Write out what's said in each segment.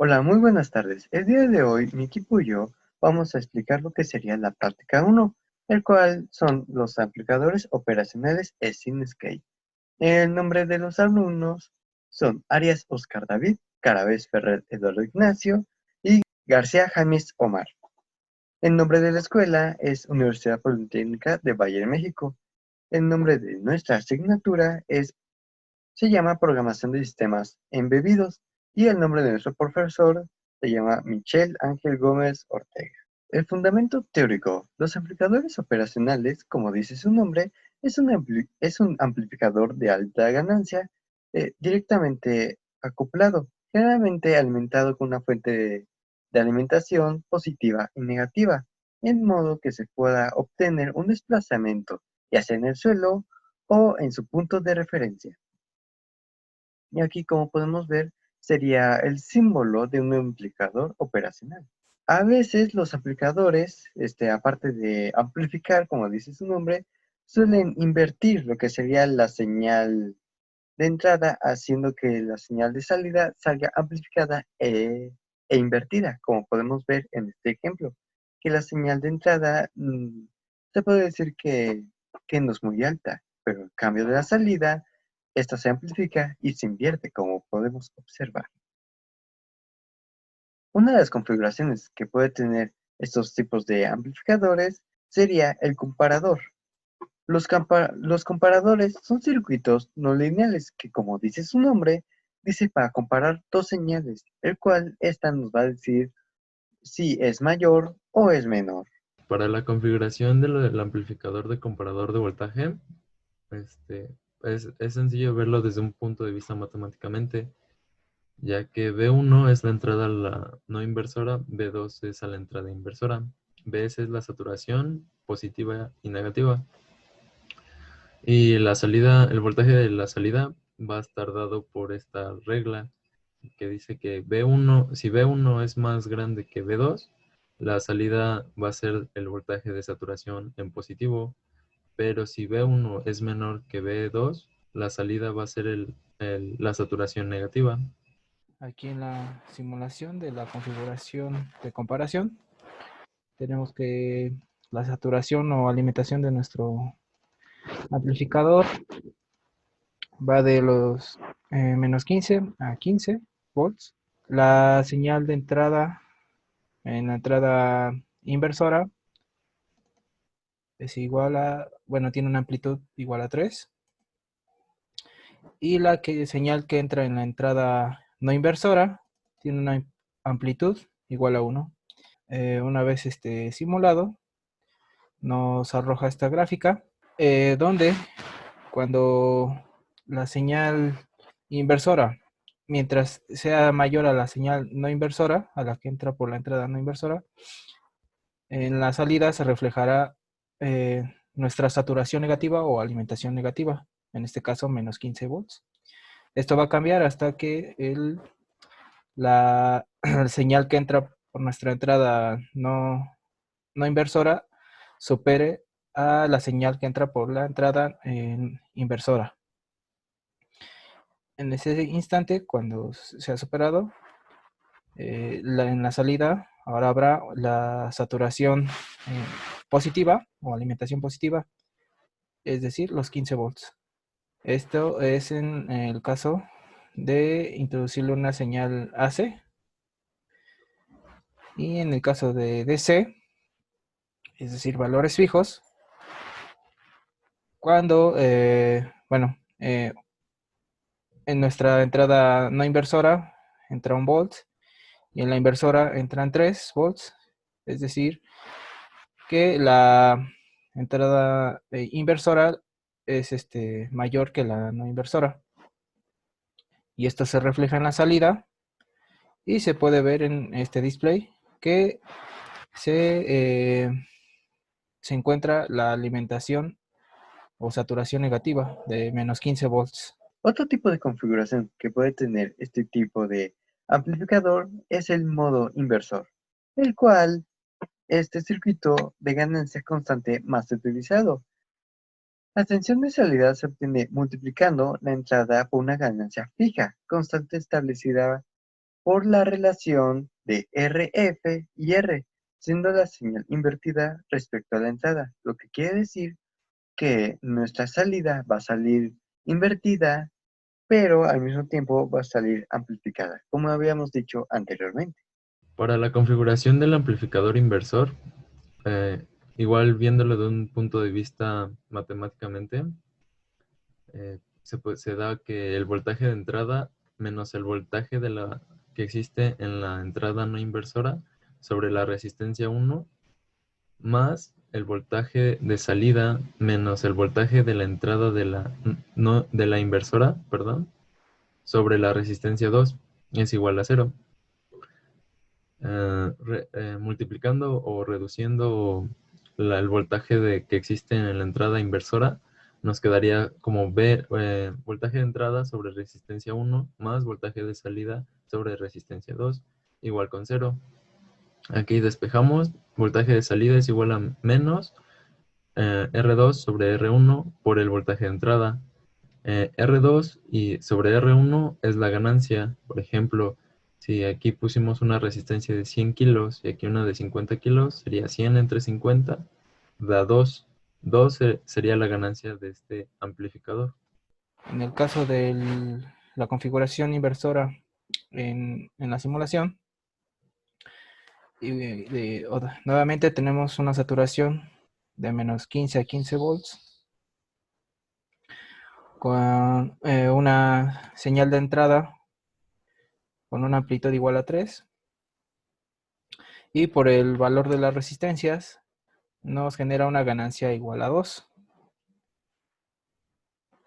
Hola, muy buenas tardes. El día de hoy, mi equipo y yo vamos a explicar lo que sería la práctica uno, el cual son los amplificadores operacionales SIN-SCALE. El nombre de los alumnos son Arias Oscar David, Carabés Ferrer Eduardo Ignacio y García James Omar. El nombre de la escuela es Universidad Politécnica de Valle de México. El nombre de nuestra asignatura se llama Programación de Sistemas Embebidos y el nombre de nuestro profesor se llama Michel Ángel Gómez Ortega. El fundamento teórico. Los amplificadores operacionales, como dice su nombre, es un amplificador de alta ganancia directamente acoplado, generalmente alimentado con una fuente de alimentación positiva y negativa, en modo que se pueda obtener un desplazamiento, ya sea en el suelo o en su punto de referencia. Y aquí, como podemos ver, sería el símbolo de un amplificador operacional. A veces los amplificadores, aparte de amplificar, como dice su nombre, suelen invertir lo que sería la señal de entrada, haciendo que la señal de salida salga amplificada e invertida, como podemos ver en este ejemplo, que la señal de entrada se puede decir que no es muy alta, pero en cambio de la salida, esta se amplifica y se invierte, como podemos observar. Una de las configuraciones que puede tener estos tipos de amplificadores sería el comparador. Los comparadores son circuitos no lineales que, como dice su nombre, dice para comparar dos señales, el cual esta nos va a decir si es mayor o es menor. Para la configuración de lo del amplificador de comparador de voltaje, este, es sencillo verlo desde un punto de vista matemáticamente, ya que B1 es la entrada a la no inversora, B2 es a la entrada inversora, Bs es la saturación positiva y negativa, y la salida, el voltaje de la salida va a estar dado por esta regla que dice que B1, si B1 es más grande que B2, la salida va a ser el voltaje de saturación en positivo, pero si B1 es menor que B2, la salida va a ser la saturación negativa. Aquí en la simulación de la configuración de comparación, tenemos que la saturación o alimentación de nuestro amplificador va de los menos 15 a 15 volts. La señal de entrada en la entrada inversora es igual a, bueno, tiene una amplitud igual a 3. Y la señal que entra en la entrada no inversora tiene una amplitud igual a 1. Una vez simulado, nos arroja esta gráfica, donde cuando la señal inversora, mientras sea mayor a la señal no inversora, a la que entra por la entrada no inversora, en la salida se reflejará nuestra saturación negativa o alimentación negativa, en este caso menos 15 volts. Esto va a cambiar hasta que la señal que entra por nuestra entrada no inversora supere a la señal que entra por la entrada inversora. En ese instante, cuando se ha superado, en la salida ahora habrá la saturación positiva o alimentación positiva, es decir, los 15 volts. Esto es en el caso de introducirle una señal AC, y en el caso de DC, es decir, valores fijos, cuando, en nuestra entrada no inversora entra 1 volt y en la inversora entran 3 volts, es decir, que la entrada inversora es mayor que la no inversora. Y esto se refleja en la salida y se puede ver en este display que se, se encuentra la alimentación o saturación negativa de menos 15 volts. Otro tipo de configuración que puede tener este tipo de amplificador es el modo inversor, el cual este circuito de ganancia constante más utilizado. La tensión de salida se obtiene multiplicando la entrada por una ganancia fija, constante establecida por la relación de RF y R, siendo la señal invertida respecto a la entrada, lo que quiere decir que nuestra salida va a salir invertida, pero al mismo tiempo va a salir amplificada, como habíamos dicho anteriormente. Para la configuración del amplificador inversor, eh, igual viéndolo de un punto de vista matemáticamente, se da que el voltaje de entrada menos el voltaje que existe en la entrada no inversora sobre la resistencia 1 más el voltaje de salida menos el voltaje de la entrada de la inversora, perdón, sobre la resistencia 2 es igual a 0. Multiplicando o reduciendo el voltaje que existe en la entrada inversora, nos quedaría como voltaje de entrada sobre resistencia 1 más voltaje de salida sobre resistencia 2 igual con 0. Aquí despejamos, voltaje de salida es igual a menos R2 sobre R1 por el voltaje de entrada. R2 y sobre R1 es la ganancia. Por ejemplo, si aquí pusimos una resistencia de 100 kilos y aquí una de 50 kilos, sería 100 entre 50, da 2. 2 sería la ganancia de este amplificador. En el caso de la configuración inversora en la simulación, nuevamente tenemos una saturación de menos 15 a 15 volts con una señal de entrada con una amplitud igual a 3, y por el valor de las resistencias nos genera una ganancia igual a 2.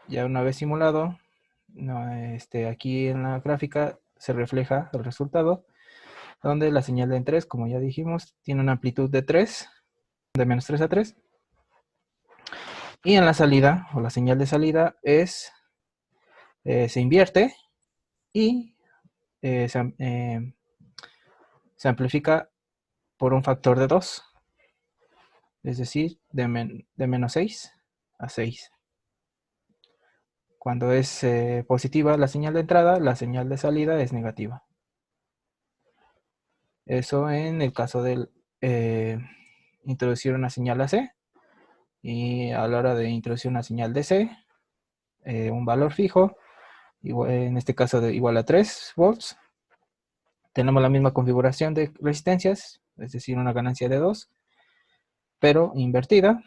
Ya una vez simulado, aquí en la gráfica se refleja el resultado, donde la señal de 3, como ya dijimos, tiene una amplitud de 3, de menos 3 a 3. Y en la salida, o la señal de salida, se invierte y se amplifica por un factor de 2, es decir, de menos 6 a 6. Cuando es positiva la señal de entrada, la señal de salida es negativa. Eso en el caso de introducir una señal AC, y a la hora de introducir una señal DC, un valor fijo, en este caso igual a 3 volts, tenemos la misma configuración de resistencias, es decir, una ganancia de 2, pero invertida.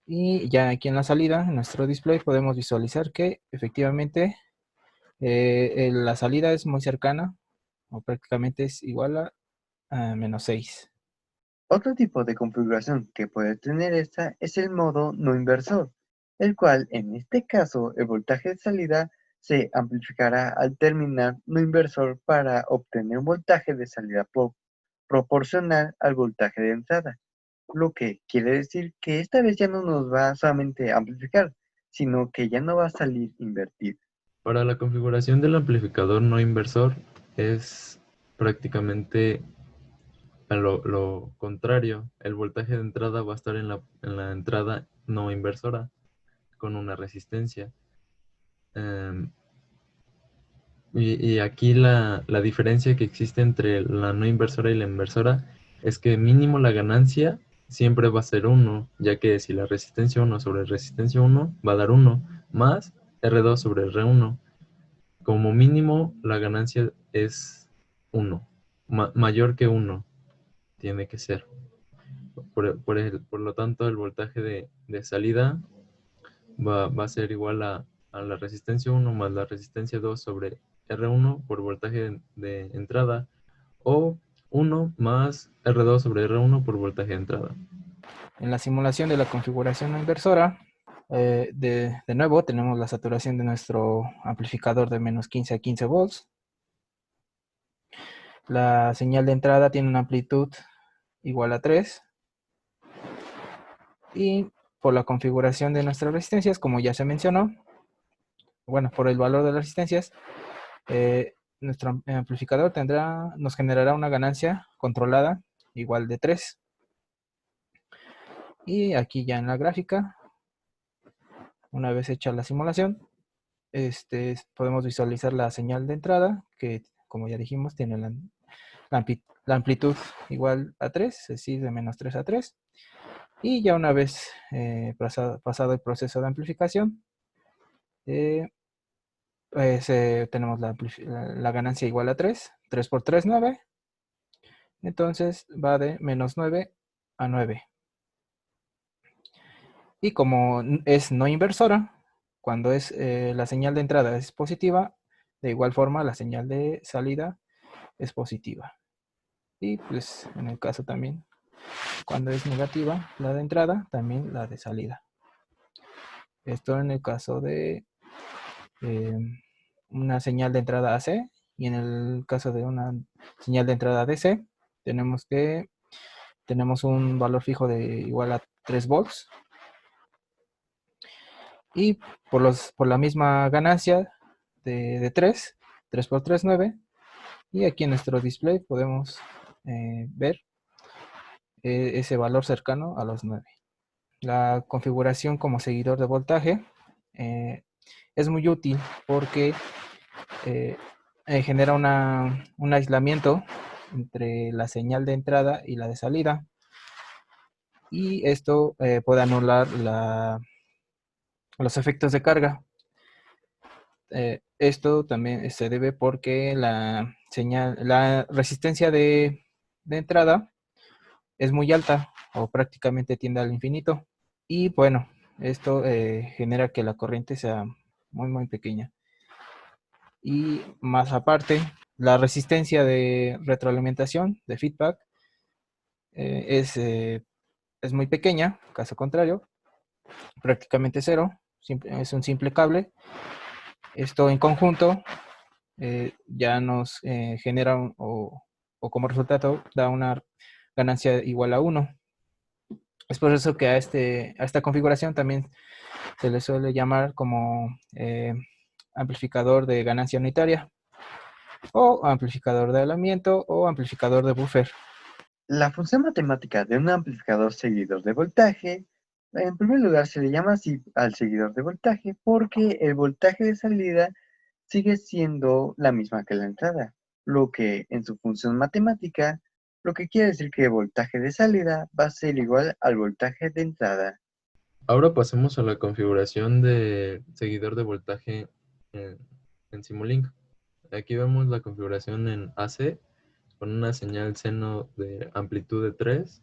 Y ya aquí en la salida, en nuestro display, podemos visualizar que efectivamente la salida es muy cercana, o prácticamente es igual a menos 6. Otro tipo de configuración que puede tener esta es el modo no inversor, el cual en este caso el voltaje de salida se amplificará al terminar no inversor para obtener un voltaje de salida proporcional al voltaje de entrada, lo que quiere decir que esta vez ya no nos va solamente a amplificar, sino que ya no va a salir invertido. Para la configuración del amplificador no inversor es prácticamente a lo contrario. El voltaje de entrada va a estar en la entrada no inversora con una resistencia. Y aquí la diferencia que existe entre la no inversora y la inversora es que mínimo la ganancia siempre va a ser 1, ya que si la resistencia 1 sobre resistencia 1 va a dar 1, más R2 sobre R1. Como mínimo la ganancia es 1, mayor que 1 tiene que ser. Por lo tanto, el voltaje de salida va a ser igual a la resistencia 1 más la resistencia 2 sobre R1 por voltaje de entrada, o 1 más R2 sobre R1 por voltaje de entrada. En la simulación de la configuración no inversora, de nuevo tenemos la saturación de nuestro amplificador de menos 15 a 15 volts. La señal de entrada tiene una amplitud igual a 3. Y por la configuración de nuestras resistencias, como ya se mencionó, bueno, por el valor de las resistencias, nuestro amplificador nos generará una ganancia controlada igual de 3. Y aquí ya en la gráfica, una vez hecha la simulación, podemos visualizar la señal de entrada, que como ya dijimos, tiene la amplitud igual a 3, es decir, de menos 3 a 3. Y ya una vez pasado el proceso de amplificación, pues tenemos la ganancia igual a 3. 3 por 3, 9. Entonces va de menos 9 a 9. Y como es no inversora, cuando es la señal de entrada es positiva, de igual forma la señal de salida es positiva. Y pues en el caso también, cuando es negativa la de entrada, también la de salida. Esto en el caso de una señal de entrada AC, y en el caso de una señal de entrada DC, tenemos un valor fijo de igual a 3 volts. Y por la misma ganancia de 3 por 3, 9. Y aquí en nuestro display podemos ver ese valor cercano a los 9. La configuración como seguidor de voltaje es muy útil porque genera un aislamiento entre la señal de entrada y la de salida. Y esto puede anular los efectos de carga. Esto también se debe porque la resistencia de entrada es muy alta o prácticamente tiende al infinito. Y bueno, esto genera que la corriente sea muy, muy pequeña. Y más aparte, la resistencia de retroalimentación, de feedback, es muy pequeña, caso contrario, prácticamente cero, es un simple cable. Esto en conjunto ya nos genera o como resultado da una ganancia igual a 1. Es por eso que a esta configuración también se le suele llamar como amplificador de ganancia unitaria, o amplificador de aislamiento, o amplificador de buffer. La función matemática de un amplificador seguidor de voltaje, en primer lugar se le llama así al seguidor de voltaje porque el voltaje de salida sigue siendo la misma que la entrada, lo que en su función matemática, lo que quiere decir que el voltaje de salida va a ser igual al voltaje de entrada. Ahora pasemos a la configuración de seguidor de voltaje en Simulink. Aquí vemos la configuración en AC con una señal seno de amplitud de 3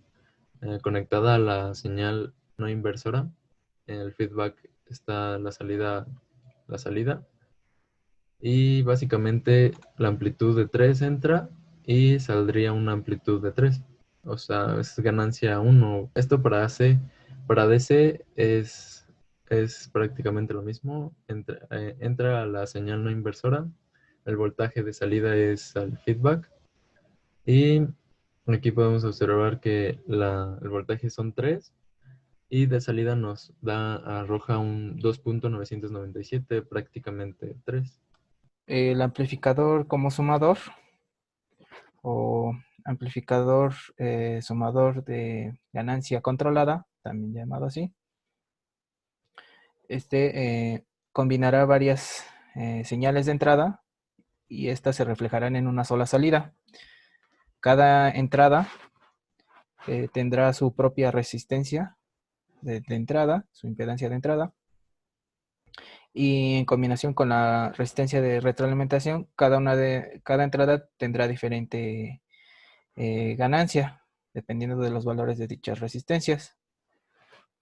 conectada a la señal no inversora. En el feedback está la salida. Y básicamente la amplitud de 3 entra y saldría una amplitud de 3. O sea, es ganancia 1. Esto para AC. Para DC es prácticamente lo mismo. Entra a la señal no inversora. El voltaje de salida es al feedback. Y aquí podemos observar que el voltaje son 3. Y de salida nos arroja un 2.997, prácticamente 3. El amplificador como sumador o amplificador sumador de ganancia controlada, también llamado así, combinará varias señales de entrada y estas se reflejarán en una sola salida. Cada entrada tendrá su propia resistencia de entrada, su impedancia de entrada, y en combinación con la resistencia de retroalimentación, cada entrada tendrá diferente ganancia, dependiendo de los valores de dichas resistencias.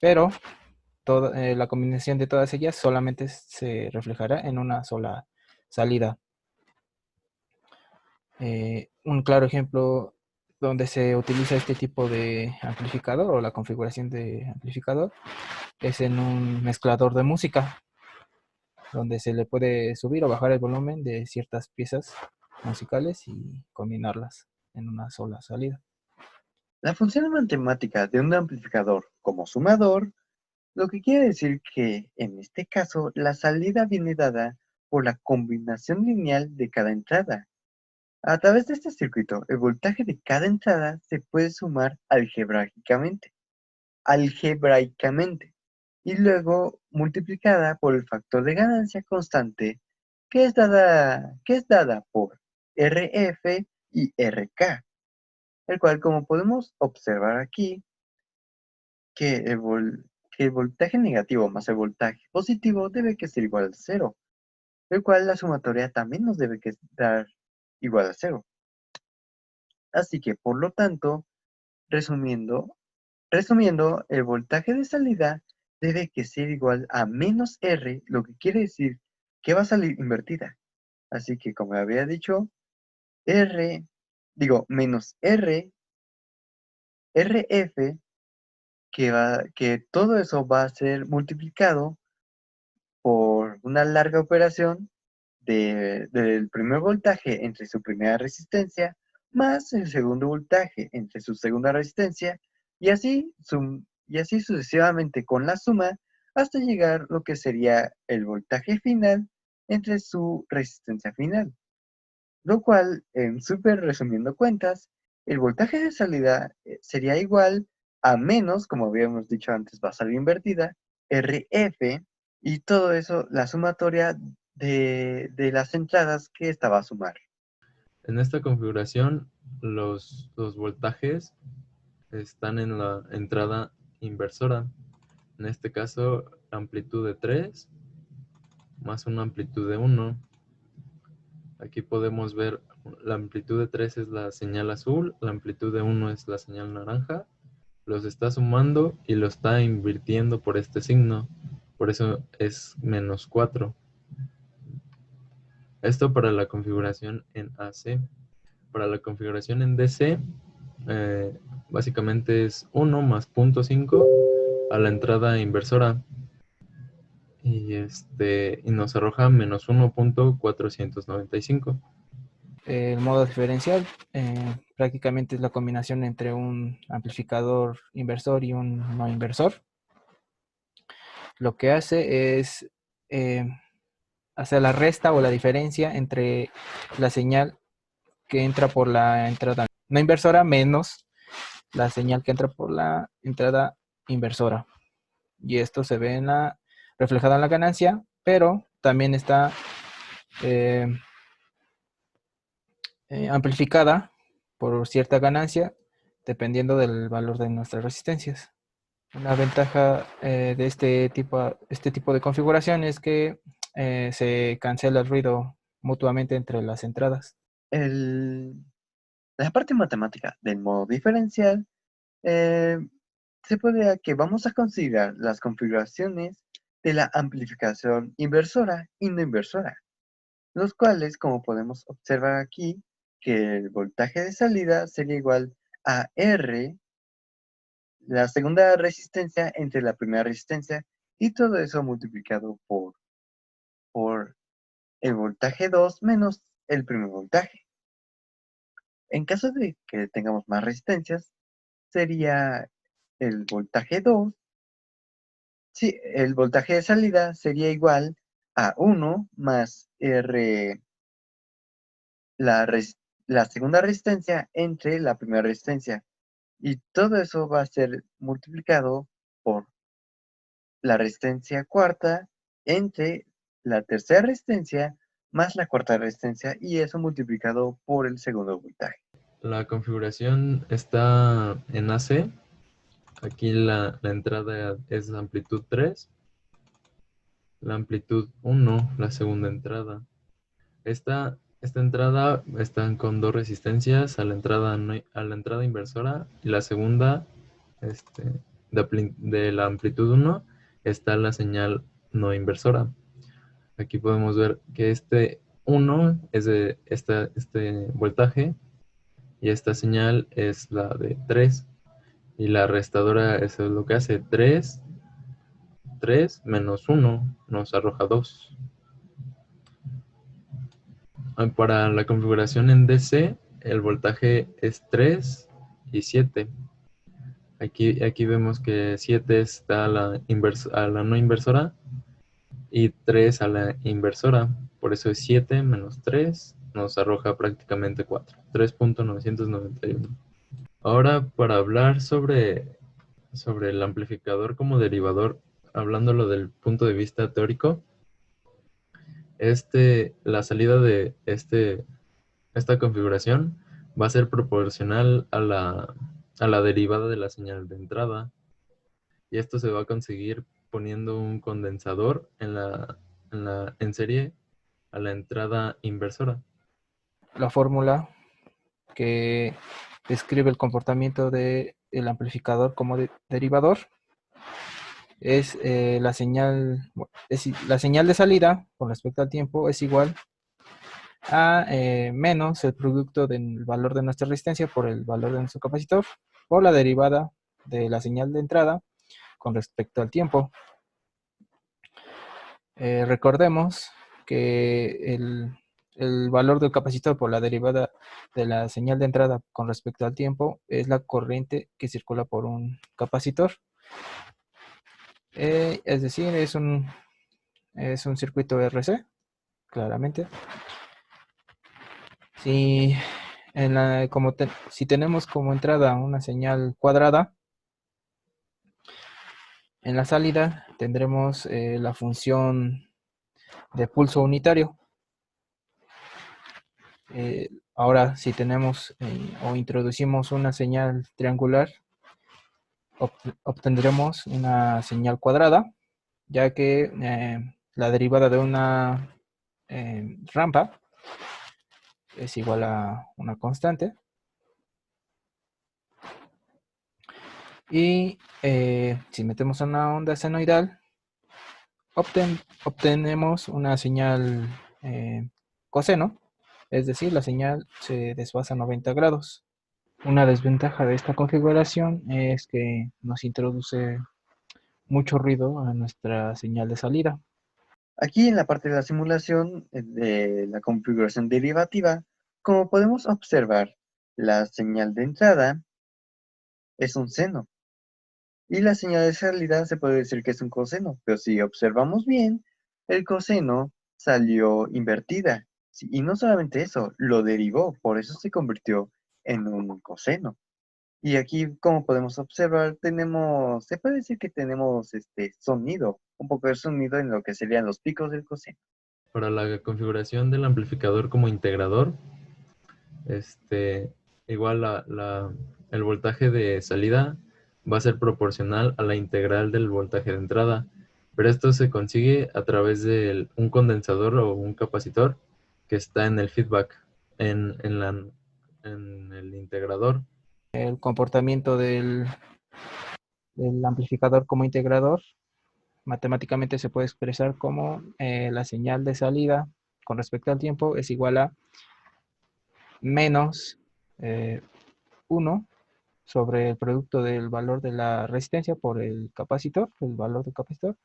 Pero la combinación de todas ellas solamente se reflejará en una sola salida. Un claro ejemplo donde se utiliza este tipo de amplificador o la configuración de amplificador es en un mezclador de música, donde se le puede subir o bajar el volumen de ciertas piezas musicales y combinarlas en una sola salida. La función matemática de un amplificador como sumador, lo que quiere decir que, en este caso, la salida viene dada por la combinación lineal de cada entrada. A través de este circuito, el voltaje de cada entrada se puede sumar algebraicamente, y luego multiplicada por el factor de ganancia constante que es dada por RF y RK, el cual, como podemos observar aquí, que el voltaje negativo más el voltaje positivo debe que ser igual a 0, el cual la sumatoria también nos debe que dar igual a 0. Así que, por lo tanto, resumiendo, el voltaje de salida debe que ser igual a menos R, lo que quiere decir que va a salir invertida. Así que, como había dicho, menos RF, que todo eso va a ser multiplicado por una larga operación del primer voltaje entre su primera resistencia más el segundo voltaje entre su segunda resistencia y así sucesivamente con la suma hasta llegar lo que sería el voltaje final entre su resistencia final. Lo cual, en súper resumiendo cuentas, el voltaje de salida sería igual a menos, como habíamos dicho antes, va a salir invertida, RF, y todo eso, la sumatoria de las entradas que esta va a sumar. En esta configuración, los voltajes están en la entrada inversora. En este caso, amplitud de 3 más una amplitud de 1. Aquí podemos ver la amplitud de 3 es la señal azul, la amplitud de 1 es la señal naranja. Los está sumando y lo está invirtiendo por este signo. Por eso es menos 4. Esto para la configuración en AC. Para la configuración en DC, básicamente es 1 más 0.5 a la entrada inversora. Y nos arroja menos 1.495. El modo diferencial prácticamente es la combinación entre un amplificador inversor y un no inversor. Lo que hace es hacer la resta o la diferencia entre la señal que entra por la entrada no inversora menos la señal que entra por la entrada inversora. Y esto se ve reflejado en la ganancia, pero también está amplificada por cierta ganancia dependiendo del valor de nuestras resistencias. Una ventaja de este tipo de configuración es que se cancela el ruido mutuamente entre las entradas. La parte matemática del modo diferencial se puede que vamos a considerar las configuraciones de la amplificación inversora y no inversora, los cuales, como podemos observar aquí, que el voltaje de salida sería igual a R, la segunda resistencia entre la primera resistencia, y todo eso multiplicado por el voltaje 2 menos el primer voltaje. En caso de que tengamos más resistencias, sería el voltaje 2. Sí, el voltaje de salida sería igual a 1 más R, la segunda resistencia entre la primera resistencia. Y todo eso va a ser multiplicado por la resistencia cuarta entre la tercera resistencia más la cuarta resistencia, y eso multiplicado por el segundo voltaje. La configuración está en AC. Aquí la entrada es amplitud 3, la amplitud 1, la segunda entrada. Esta entrada están con dos resistencias a la entrada inversora, y la segunda de la amplitud 1 está la señal no inversora. Aquí podemos ver que este 1 es de este voltaje y esta señal es la de 3. Y la restadora, eso es lo que hace, 3 menos 1 nos arroja 2. Para la configuración en DC, el voltaje es 3 y 7. Aquí vemos que 7 está a la no inversora y 3 a la inversora. Por eso es 7 menos 3 nos arroja prácticamente 4. 3.991. Ahora, para hablar sobre el amplificador como derivador, hablándolo del punto de vista teórico, la salida de Esta configuración va a ser proporcional a la derivada de la señal de entrada, y esto se va a conseguir poniendo un condensador en serie a la entrada inversora. La fórmula que describe el comportamiento del amplificador como derivador es la señal de salida con respecto al tiempo es igual a menos el producto del valor de nuestra resistencia por el valor de nuestro capacitor por la derivada de la señal de entrada con respecto al tiempo. Recordemos que el valor del capacitor por la derivada de la señal de entrada con respecto al tiempo es la corriente que circula por un capacitor. Es decir, es un circuito RC, claramente. Si, si tenemos como entrada una señal cuadrada, en la salida tendremos la función de pulso unitario. Ahora, si tenemos o introducimos una señal triangular, obtendremos una señal cuadrada, ya que la derivada de una rampa es igual a una constante. Y si metemos una onda senoidal, obtenemos una señal coseno, es decir, la señal se desfasa 90 grados. Una desventaja de esta configuración es que nos introduce mucho ruido a nuestra señal de salida. Aquí en la parte de la simulación de la configuración derivativa, como podemos observar, la señal de entrada es un seno y la señal de salida se puede decir que es un coseno, pero si observamos bien, el coseno salió invertida. Sí, y no solamente eso, lo derivó, por eso se convirtió en un coseno. Y aquí, como podemos observar, se puede decir que tenemos sonido, un poco de sonido en lo que serían los picos del coseno. Para la configuración del amplificador como integrador, igual el voltaje de salida va a ser proporcional a la integral del voltaje de entrada, pero esto se consigue a través de un condensador o un capacitor que está en el feedback, en el integrador. El comportamiento del amplificador como integrador matemáticamente se puede expresar como la señal de salida con respecto al tiempo es igual a menos 1 sobre el producto del valor de la resistencia por el capacitor, el valor del capacitor,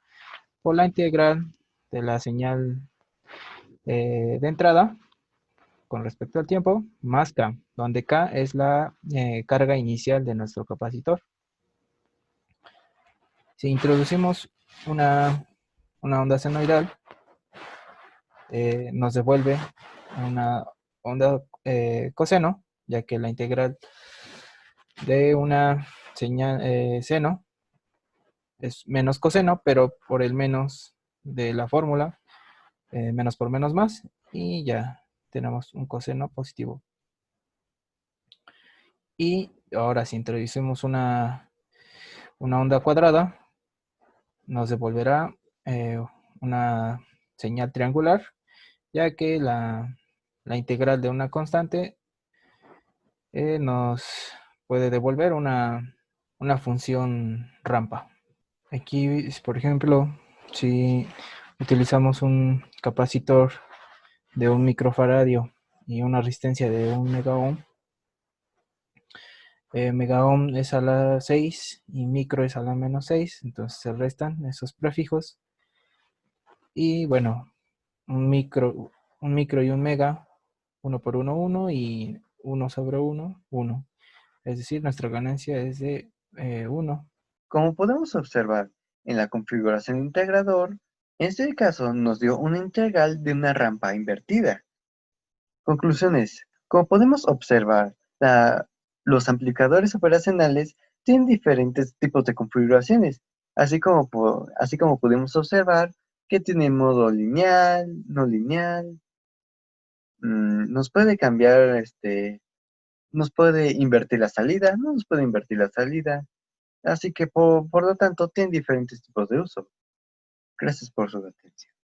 por la integral de la señal de entrada con respecto al tiempo, más K, donde K es la carga inicial de nuestro capacitor. Si introducimos una onda senoidal, nos devuelve una onda coseno, ya que la integral de una señal seno es menos coseno, pero por el menos de la fórmula, menos por menos más, y ya tenemos un coseno positivo. Y ahora si introducimos una onda cuadrada, nos devolverá una señal triangular, ya que la integral de una constante nos puede devolver una función rampa. Aquí, por ejemplo, si utilizamos un capacitor de 1 microfaradio y una resistencia de 1 megaohm, megaohm es a la 6 y micro es a la menos 6, entonces se restan esos prefijos. Y bueno, un micro y un mega, 1 por 1, 1 y 1 sobre 1, 1. Es decir, nuestra ganancia es de 1. Como podemos observar en la configuración de integrador, en este caso nos dio una integral de una rampa invertida. Conclusiones. Como podemos observar, los amplificadores operacionales tienen diferentes tipos de configuraciones, así como pudimos observar que tienen modo lineal, no lineal, nos puede cambiar, nos puede invertir la salida, no nos puede invertir la salida. Así que por lo tanto tiene diferentes tipos de uso. Gracias por su atención.